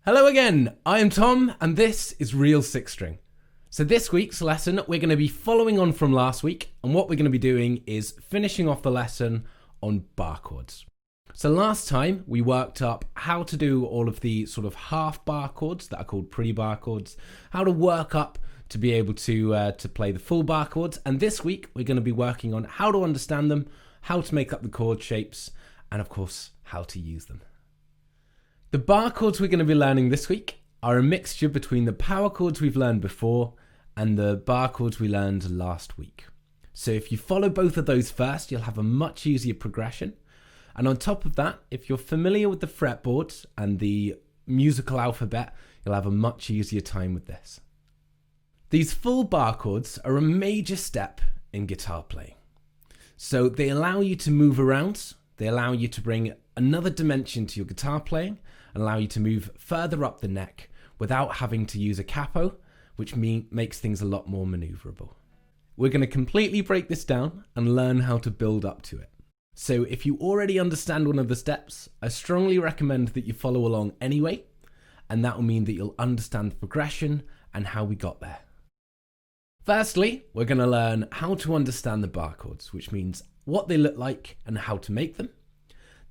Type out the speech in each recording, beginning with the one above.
Hello again, I am Tom and this is Real Six String. So this week's lesson we're going to be following on from last week, and what we're going to be doing is finishing off the lesson on bar chords. So last time we worked up how to do all of the sort of half bar chords that are called pre-bar chords, how to work up to be able to play the full bar chords, and this week we're going to be working on how to understand them, how to make up the chord shapes, and of course how to use them. The bar chords we're going to be learning this week are a mixture between the power chords we've learned before and the bar chords we learned last week. So if you follow both of those first, you'll have a much easier progression. And on top of that, if you're familiar with the fretboards and the musical alphabet, you'll have a much easier time with this. These full bar chords are a major step in guitar playing. So they allow you to move around, they allow you to bring another dimension to your guitar playing, and allow you to move further up the neck without having to use a capo, which makes things a lot more maneuverable. We're going to completely break this down and learn how to build up to it. So if you already understand one of the steps, I strongly recommend that you follow along anyway, and that will mean that you'll understand the progression and how we got there. Firstly, we're going to learn how to understand the bar chords, which means what they look like and how to make them.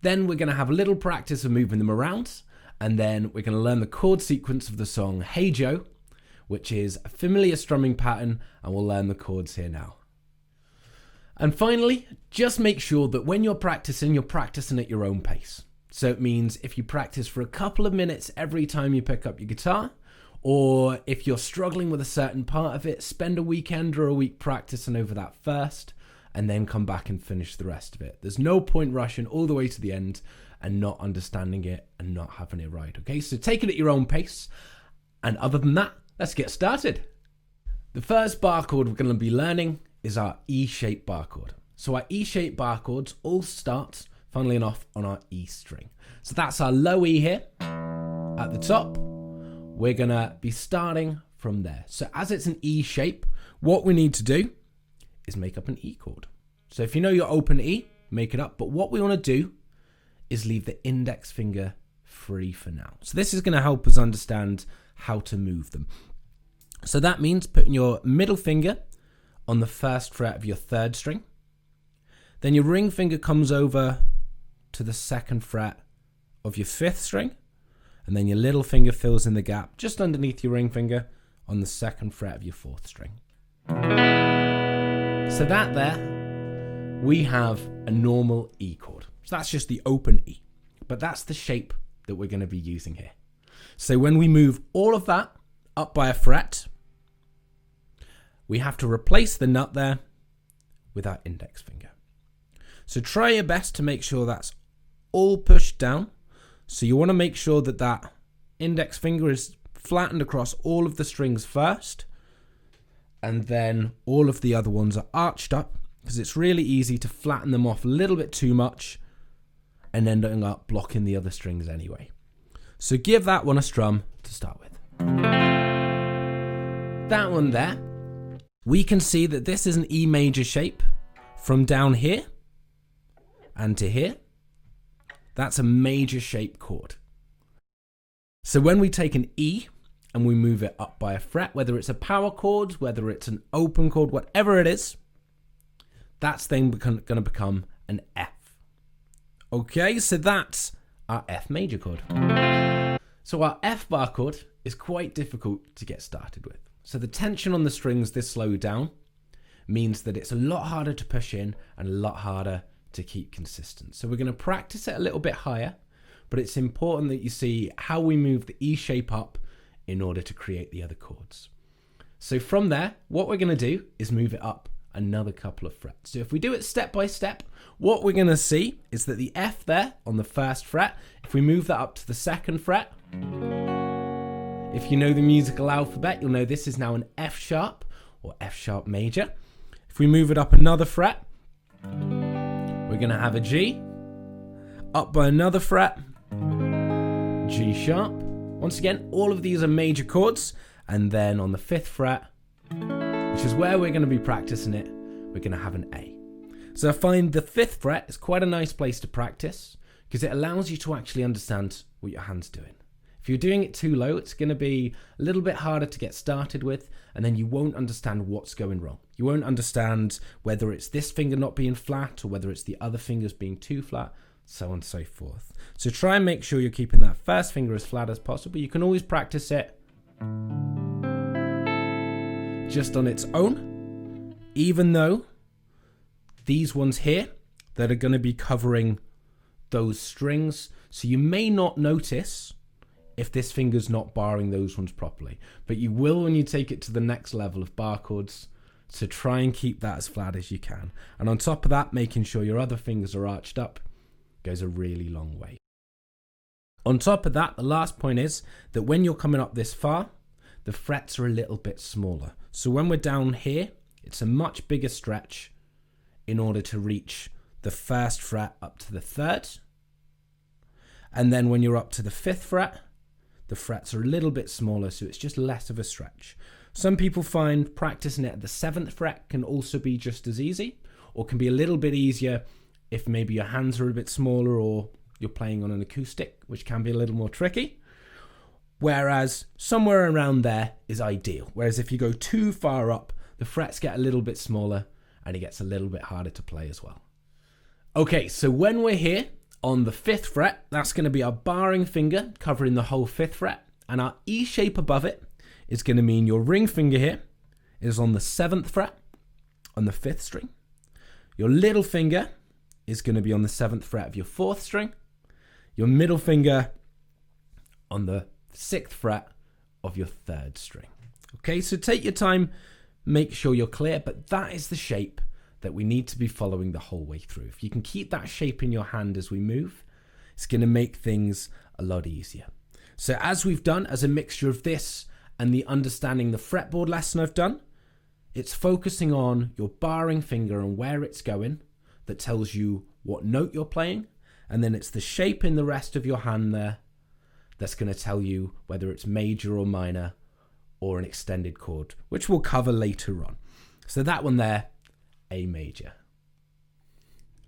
Then we're going to have a little practice of moving them around, and then we're going to learn the chord sequence of the song Hey Joe, which is a familiar strumming pattern, and we'll learn the chords here now. And finally, just make sure that when you're practicing at your own pace. So it means if you practice for a couple of minutes every time you pick up your guitar, or if you're struggling with a certain part of it, spend a weekend or a week practicing over that first, and then come back and finish the rest of it. There's no point rushing all the way to the end and not understanding it and not having it right, okay? So take it at your own pace. And other than that, let's get started. The first bar chord we're going to be learning is our E-shaped bar chord. So our E-shaped bar chords all start, funnily enough, on our E string. So that's our low E here at the top. We're going to be starting from there. So as it's an E shape, what we need to do is make up an E chord. So if you know your open E, make it up. But what we want to do is leave the index finger free for now. So this is going to help us understand how to move them. So that means putting your middle finger on the first fret of your third string. Then your ring finger comes over to the second fret of your fifth string. And then your little finger fills in the gap just underneath your ring finger on the second fret of your fourth string. So that there, we have a normal E chord. So that's just the open E. But that's the shape that we're going to be using here. So when we move all of that up by a fret, we have to replace the nut there with our index finger. So try your best to make sure that's all pushed down. So you want to make sure that that index finger is flattened across all of the strings first, and then all of the other ones are arched up, because it's really easy to flatten them off a little bit too much and ending up blocking the other strings anyway. So give that one a strum to start with. That one there, we can see that this is an E major shape from down here and to here. That's a major shape chord. So when we take an E and we move it up by a fret, whether it's a power chord, whether it's an open chord, whatever it is, that's then going to become an F. Okay, so that's our F major chord. So our F bar chord is quite difficult to get started with. So the tension on the strings this low down means that it's a lot harder to push in and a lot harder to keep consistent. So we're going to practice it a little bit higher, but it's important that you see how we move the E shape up in order to create the other chords. So from there, what we're going to do is move it up another couple of frets. So if we do it step by step, what we're going to see is that the F there on the first fret, if we move that up to the second fret, if you know the musical alphabet, you'll know this is now an F sharp or F sharp major. If we move it up another fret, we're going to have a G, up by another fret, G sharp. Once again, all of these are major chords, and then on the fifth fret, which is where we're going to be practicing it, we're going to have an A. So I find the fifth fret is quite a nice place to practice because it allows you to actually understand what your hand's doing. If you're doing it too low, it's going to be a little bit harder to get started with, and then you won't understand what's going wrong. You won't understand whether it's this finger not being flat or whether it's the other fingers being too flat, so on and so forth. So try and make sure you're keeping that first finger as flat as possible. You can always practice it just on its own, even though these ones here that are going to be covering those strings, so you may not notice if this finger's not barring those ones properly, but you will when you take it to the next level of bar chords. So try and keep that as flat as you can, and on top of that, making sure your other fingers are arched up goes a really long way. On top of that, the last point is that when you're coming up this far, the frets are a little bit smaller. So when we're down here, it's a much bigger stretch in order to reach the first fret up to the third. And then when you're up to the fifth fret, the frets are a little bit smaller, so it's just less of a stretch. Some people find practicing it at the seventh fret can also be just as easy, or can be a little bit easier if maybe your hands are a bit smaller or you're playing on an acoustic, which can be a little more tricky. Whereas somewhere around there is ideal. Whereas if you go too far up, the frets get a little bit smaller and it gets a little bit harder to play as well. Okay, so when we're here on the fifth fret, that's going to be our barring finger covering the whole fifth fret, and our E shape above it is going to mean your ring finger here is on the seventh fret on the fifth string. Your little finger is going to be on the seventh fret of your fourth string. Your middle finger on the sixth fret of your third string. Okay, so take your time, make sure you're clear, but that is the shape that we need to be following the whole way through. If you can keep that shape in your hand as we move, it's going to make things a lot easier. So as we've done, as a mixture of this and the understanding the fretboard lesson I've done, it's focusing on your barring finger and where it's going that tells you what note you're playing, and then it's the shape in the rest of your hand there that's going to tell you whether it's major or minor or an extended chord, which we'll cover later on. So that one there, A major.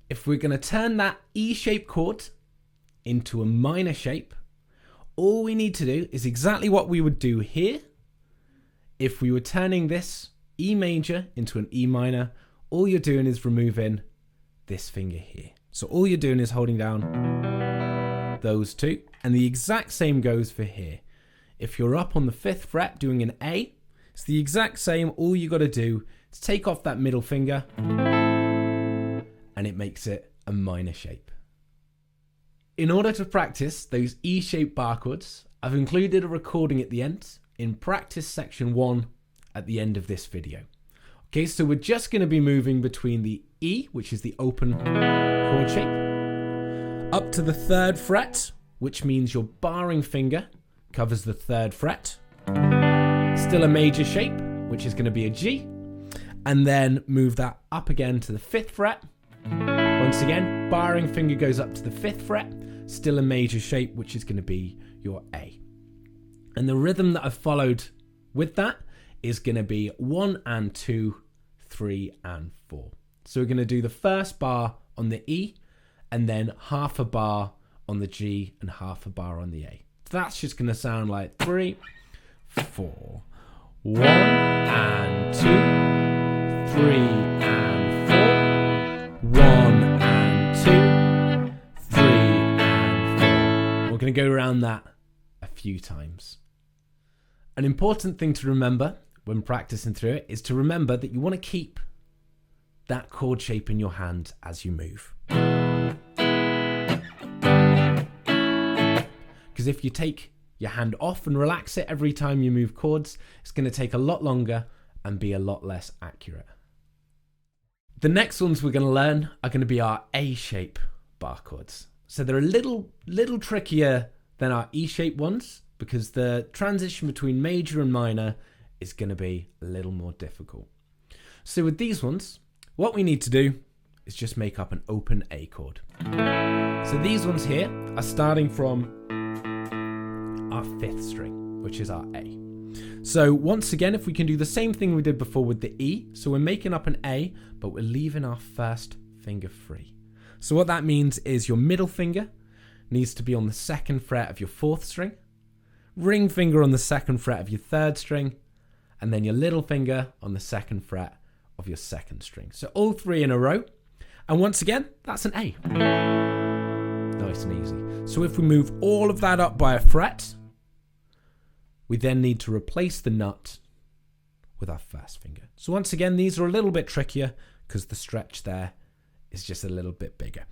If we're going to turn that E shape chord into a minor shape, all we need to do is exactly what we would do here. If we were turning this E major into an E minor, all you're doing is removing this finger here. So all you're doing is holding down those two, and the exact same goes for here. If you're up on the fifth fret doing an A, it's the exact same. All you got to do is take off that middle finger and it makes it a minor shape. In order to practice those E-shaped bar chords, I've included a recording at the end in practice section 1 at the end of this video. Okay, so we're just going to be moving between the E, which is the open chord shape, up to the third fret, which means your barring finger covers the third fret. Still a major shape, which is going to be a G, and then move that up again to the fifth fret. Once again, barring finger goes up to the fifth fret, still a major shape, which is going to be your A. And the rhythm that I've followed with that is going to be 1 and 2, 3 and 4. So we're going to do the first bar on the E, and then half a bar on the G and half a bar on the A. That's just going to sound like 3, 4, 1 and 2, 3 and 4, 1 and 2, 3 and 4. We're going to go around that a few times. An important thing to remember when practicing through it is to remember that you want to keep that chord shape in your hand as you move. Because if you take your hand off and relax it every time you move chords, it's going to take a lot longer and be a lot less accurate. The next ones we're going to learn are going to be our A shape bar chords. So they're a little trickier than our E shape ones because the transition between major and minor is going to be a little more difficult. So with these ones, what we need to do is just make up an open A chord. So these ones here are starting from our fifth string, which is our A. So once again, if we can do the same thing we did before with the E, so we're making up an A, but we're leaving our first finger free. So what that means is your middle finger needs to be on the second fret of your fourth string, ring finger on the 2nd fret of your 3rd string, and then your little finger on the 2nd fret of your 2nd string. So all 3 in a row. And once again, that's an A. Nice and easy. So if we move all of that up by a fret, we then need to replace the nut with our 1st finger. So once again, these are a little bit trickier because the stretch there is just a little bit bigger.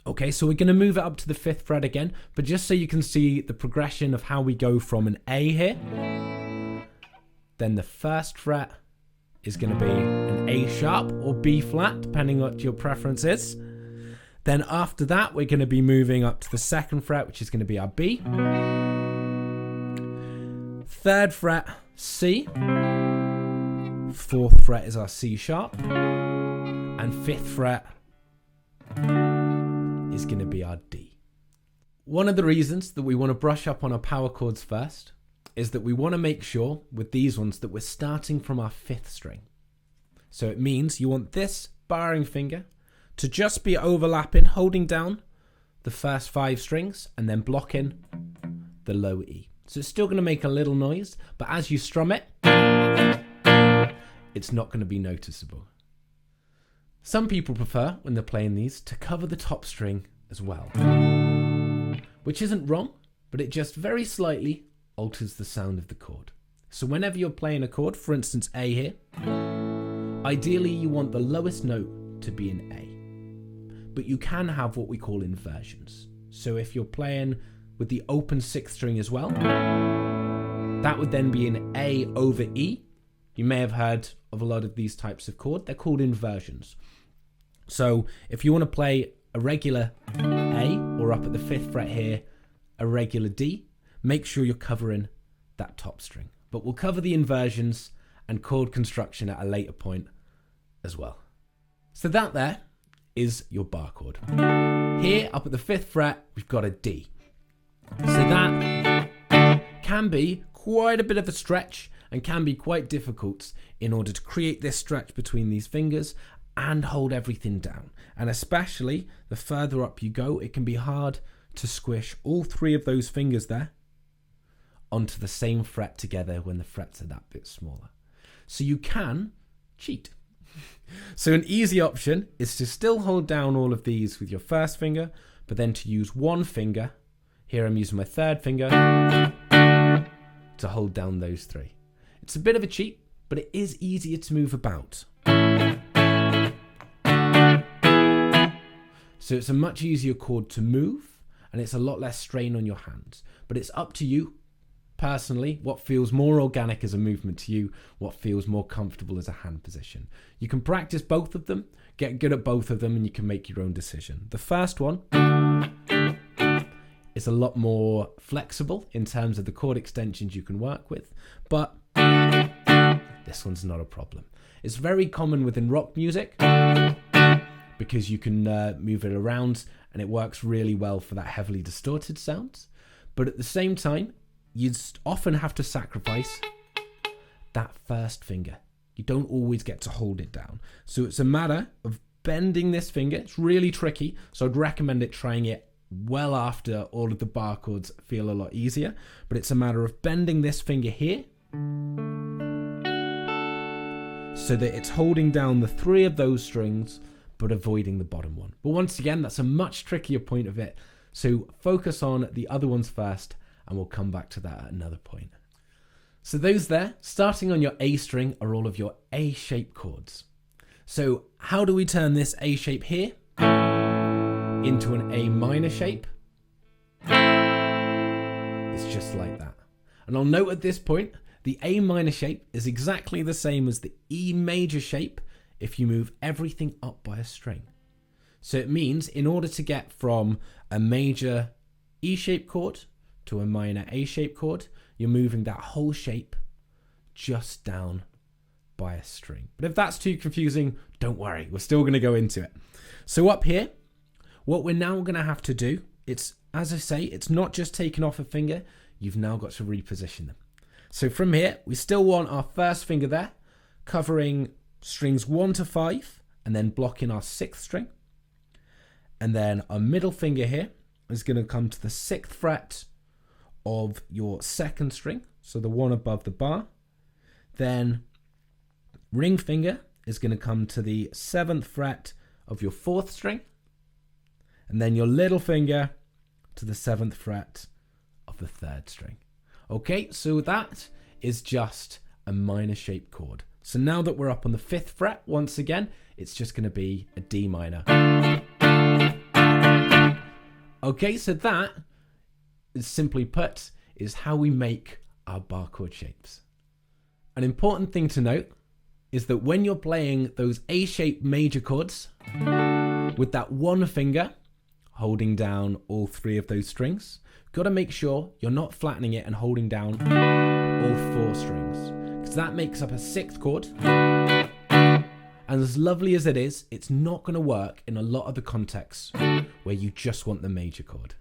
Okay, so we're going to move it up to the 5th fret again, but just so you can see the progression of how we go from an A here, then the 1st fret is going to be an A sharp or B flat, depending on what your preference is. Then after that, we're going to be moving up to the 2nd fret, which is going to be our B. 3rd fret, C. 4th fret is our C sharp. And 5th fret is going to be our D. One of the reasons that we want to brush up on our power chords first is that we want to make sure with these ones that we're starting from our 5th string. So it means you want this barring finger to just be overlapping, holding down the first 5 strings and then blocking the low E. So it's still going to make a little noise, but as you strum it, it's not going to be noticeable. Some people prefer, when they're playing these, to cover the top string as well, which isn't wrong, but it just very slightly alters the sound of the chord. So whenever you're playing a chord, for instance A here, ideally you want the lowest note to be an A, but you can have what we call inversions. So if you're playing with the open 6th string as well, that would then be an A over E. You may have heard of a lot of these types of chord. They're called inversions. So if you want to play a regular A, or up at the 5th fret here, a regular D, make sure you're covering that top string. But we'll cover the inversions and chord construction at a later point as well. So that there is your bar chord. Here, up at the 5th fret, we've got a D. So that can be quite a bit of a stretch and can be quite difficult in order to create this stretch between these fingers and hold everything down. And especially the further up you go, it can be hard to squish all 3 of those fingers there onto the same fret together when the frets are that bit smaller. So you can cheat. So an easy option is to still hold down all of these with your 1st finger, but then to use 1 finger. Here I'm using my 3rd finger to hold down those 3. It's a bit of a cheat, but it is easier to move about. So it's a much easier chord to move, and it's a lot less strain on your hands. But it's up to you, personally, what feels more organic as a movement to you, what feels more comfortable as a hand position. You can practice both of them, get good at both of them, and you can make your own decision. The first one is a lot more flexible in terms of the chord extensions you can work with, but this one's not a problem. It's very common within rock music because you can move it around and it works really well for that heavily distorted sound. But at the same time, you often have to sacrifice that 1st finger. You don't always get to hold it down. So it's a matter of bending this finger. It's really tricky, so I'd recommend trying it well after all of the bar chords feel a lot easier. But it's a matter of bending this finger here so that it's holding down the 3 of those strings but avoiding the bottom one. But once again, that's a much trickier point of it. So focus on the other ones first, and we'll come back to that at another point. So those there, starting on your A string, are all of your A shape chords. So how do we turn this A shape here into an A minor shape? It's just like that. And I'll note at this point, the A minor shape is exactly the same as the E major shape if you move everything up by a string. So it means in order to get from a major E shape chord to a minor A shape chord, you're moving that whole shape just down by a string. But if that's too confusing, don't worry, we're still going to go into it. So up here, what we're now going to have to do, it's, as I say, it's not just taking off a finger, you've now got to reposition them. So from here, we still want our 1st finger there, covering strings 1 to 5, and then blocking our 6th string. And then our middle finger here is going to come to the 6th fret of your second string, so the one above the bar. Then ring finger is going to come to the 7th fret of your 4th string, and then your little finger to the 7th fret of the 3rd string. Okay, so that is just a minor shape chord. So now that we're up on the 5th fret, once again, it's just going to be a D minor. Okay, so that, simply put, is how we make our bar chord shapes. An important thing to note is that when you're playing those A-shaped major chords with that one finger holding down all 3 of those strings, you've got to make sure you're not flattening it and holding down all 4 strings, because that makes up a 6th chord. And as lovely as it is, it's not going to work in a lot of the contexts where you just want the major chord.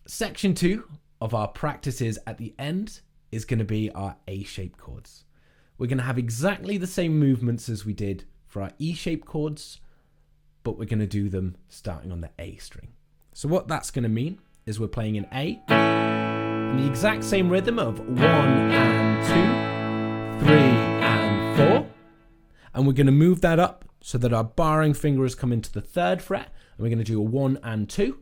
Section 2 of our practices at the end is going to be our A-shaped chords. We're going to have exactly the same movements as we did for our E-shaped chords, but we're going to do them starting on the A string. So what that's going to mean is we're playing in A, in the exact same rhythm of 1 and 2, 3 and 4. And we're going to move that up so that our barring finger has come into the 3rd fret, and we're going to do a 1 and 2.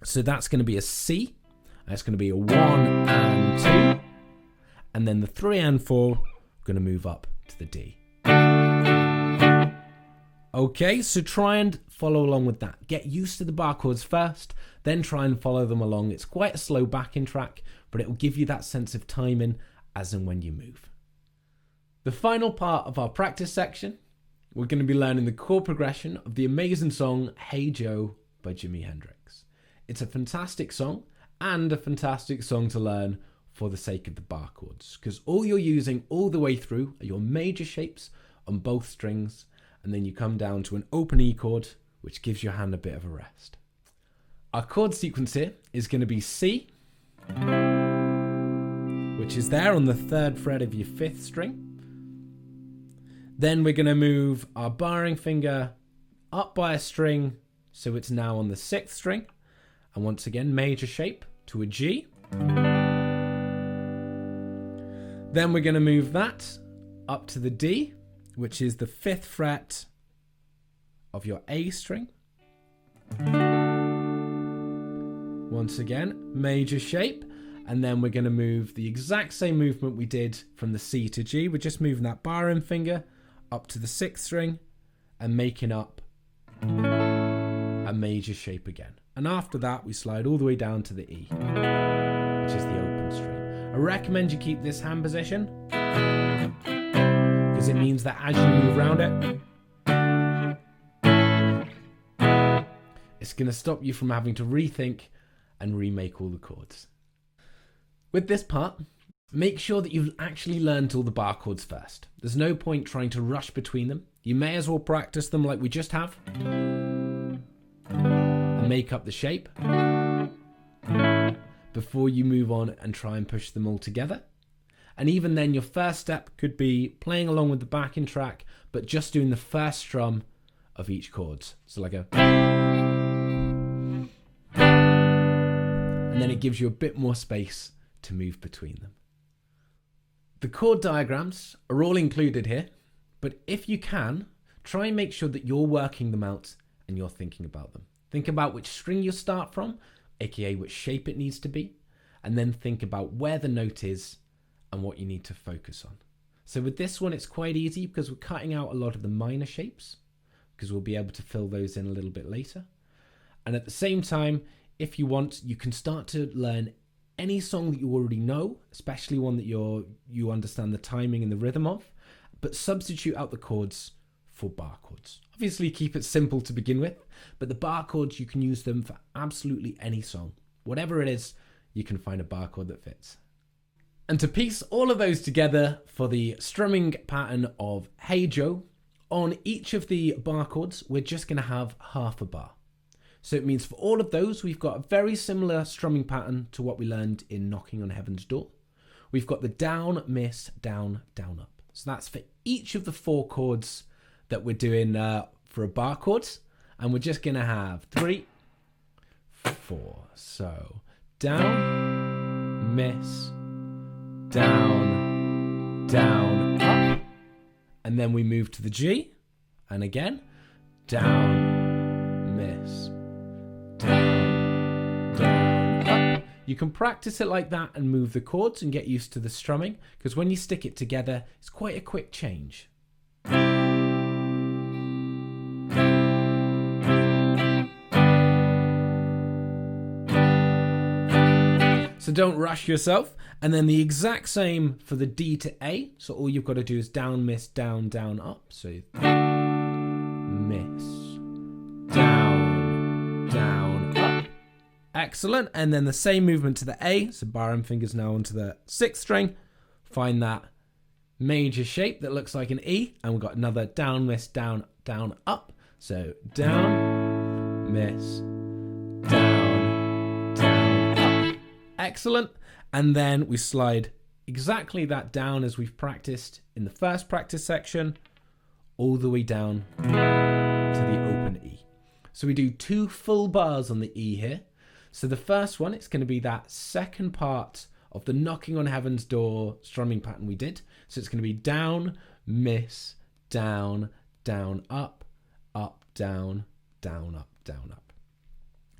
So that's going to be a C, and it's going to be a 1 and 2. And then the 3 and 4, we're going to move up to the D. Okay, so try and follow along with that. Get used to the bar chords first, then try and follow them along. It's quite a slow backing track, but it will give you that sense of timing as and when you move. The final part of our practice section, we're going to be learning the chord progression of the amazing song Hey Joe by Jimi Hendrix. It's a fantastic song and a fantastic song to learn for the sake of the bar chords, because all you're using all the way through are your major shapes on both strings, and then you come down to an open E chord, which gives your hand a bit of a rest. Our chord sequence here is going to be C, which is there on the 3rd fret of your 5th string. Then we're going to move our barring finger up by a string, so it's now on the 6th string. And once again, major shape to a G. Then we're going to move that up to the D, which is the 5th fret of your A string. Once again, major shape. And then we're going to move the exact same movement we did from the C to G. We're just moving that barring finger up to the 6th string and making up a major shape again. And after that, we slide all the way down to the E, which is the open string. I recommend you keep this hand position because it means that as you move around it, it's going to stop you from having to rethink and remake all the chords. With this part, make sure that you've actually learned all the bar chords first. There's no point trying to rush between them. You may as well practice them like we just have and make up the shape before you move on and try and push them all together. And even then, your first step could be playing along with the backing track, but just doing the first strum of each chord. So like a... And then it gives you a bit more space to move between them. The chord diagrams are all included here, but if you can, try and make sure that you're working them out and you're thinking about them. Think about which string you start from, aka which shape it needs to be, and then think about where the note is and what you need to focus on. So with this one, it's quite easy because we're cutting out a lot of the minor shapes, because we'll be able to fill those in a little bit later. And at the same time, if you want, you can start to learn any song that you already know, especially one that you understand the timing and the rhythm of, but substitute out the chords for bar chords. Obviously keep it simple to begin with, but the bar chords, you can use them for absolutely any song. Whatever it is, you can find a bar chord that fits. And to piece all of those together for the strumming pattern of Hey Joe, on each of the bar chords, we're just going to have half a bar. So it means for all of those, we've got a very similar strumming pattern to what we learned in Knocking on Heaven's Door. We've got the down, miss, down, down, up. So that's for each of the 4 chords that we're doing for a bar chord. And we're just going to have 3, 4. So down, miss, down, down, up. And then we move to the G. And again, down, miss, down, down, up. You can practice it like that and move the chords and get used to the strumming, because when you stick it together, it's quite a quick change. So don't rush yourself. And then the exact same for the D to A. So all you've got to do is down, miss, down, down, up. So miss, down, down, up. Excellent. And then the same movement to the A. So bar and fingers now onto the 6th string. Find that major shape that looks like an E. And we've got another down, miss, down, down, up. So down, miss, down, down, up. Excellent. And then we slide exactly that down as we've practiced in the first practice section, all the way down to the open E. So we do 2 full bars on the E here. So the first one, it's going to be that second part of the knocking on heaven's door strumming pattern we did. So it's going to be down, miss, down, down, up, up, down, down, up, down, up.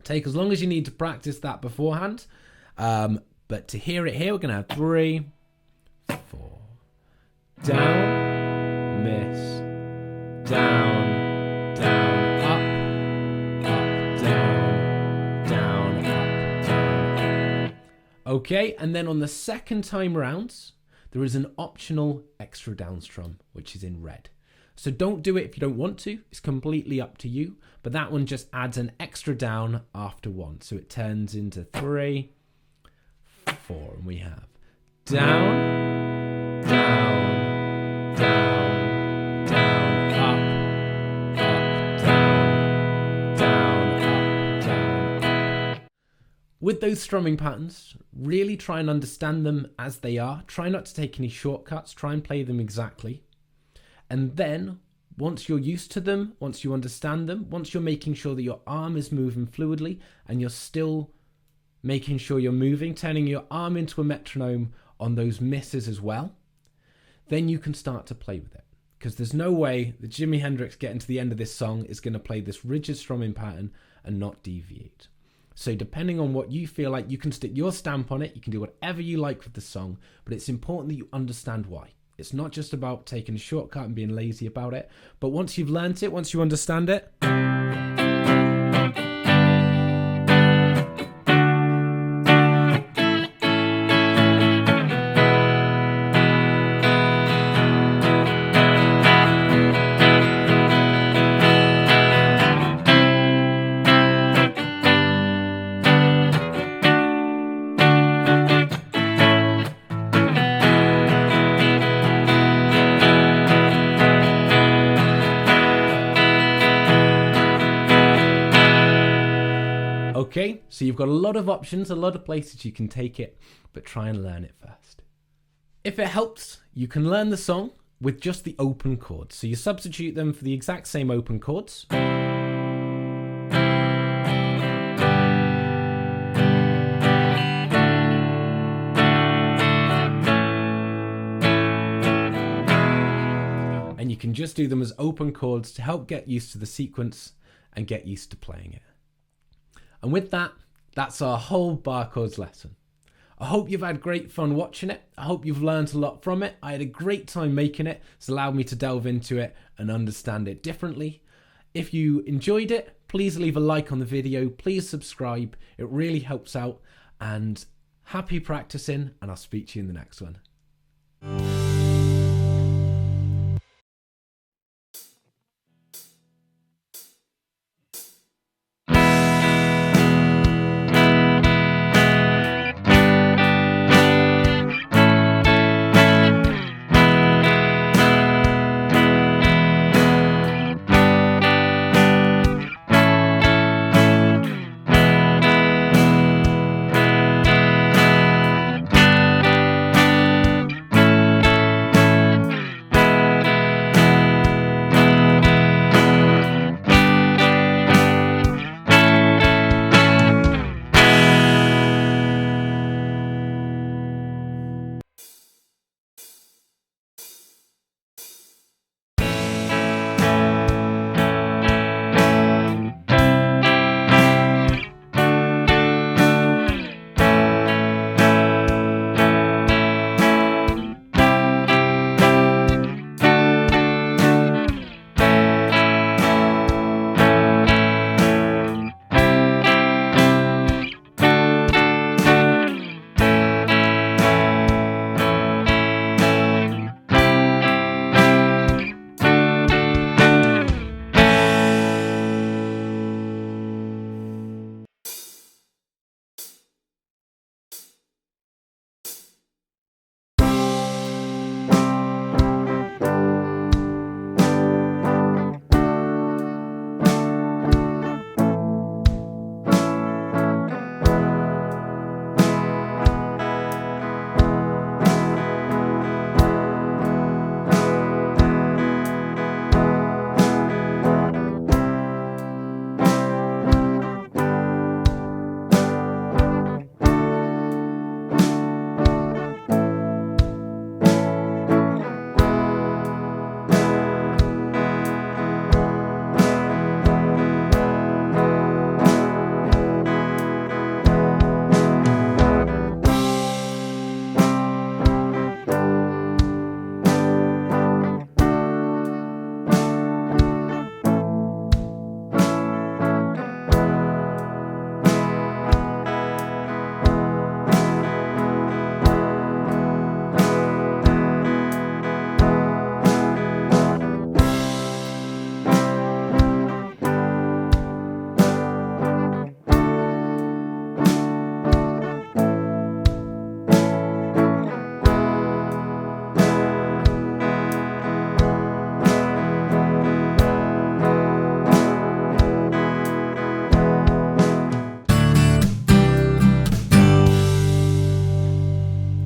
Take as long as you need to practice that beforehand. But to hear it here, we're going to have 3, 4, down, miss, down, down, up, down, down, up, down. Okay, and then on the second time round, there is an optional extra down strum, which is in red. So don't do it if you don't want to. It's completely up to you. But that one just adds an extra down after 1. So it turns into 3, 4, and we have down, down, down, down, up, down, down, up, down, up. With those strumming patterns, really try and understand them as they are. Try not to take any shortcuts. Try and play them exactly. And then, once you're used to them, once you understand them, once you're making sure that your arm is moving fluidly and you're still making sure you're moving, turning your arm into a metronome on those misses as well, then you can start to play with it. Because there's no way that Jimi Hendrix getting to the end of this song is going to play this rigid strumming pattern and not deviate. So depending on what you feel like, you can stick your stamp on it, you can do whatever you like with the song, but it's important that you understand why. It's not just about taking a shortcut and being lazy about it, but once you've learnt it, once you understand it, okay, so you've got a lot of options, a lot of places you can take it, but try and learn it first. If it helps, you can learn the song with just the open chords. So you substitute them for the exact same open chords. And you can just do them as open chords to help get used to the sequence and get used to playing it. And with that, that's our whole bar chords lesson. I hope you've had great fun watching it. I hope you've learned a lot from it. I had a great time making it. It's allowed me to delve into it and understand it differently. If you enjoyed it, please leave a like on the video. Please subscribe. It really helps out. And happy practicing, and I'll speak to you in the next one.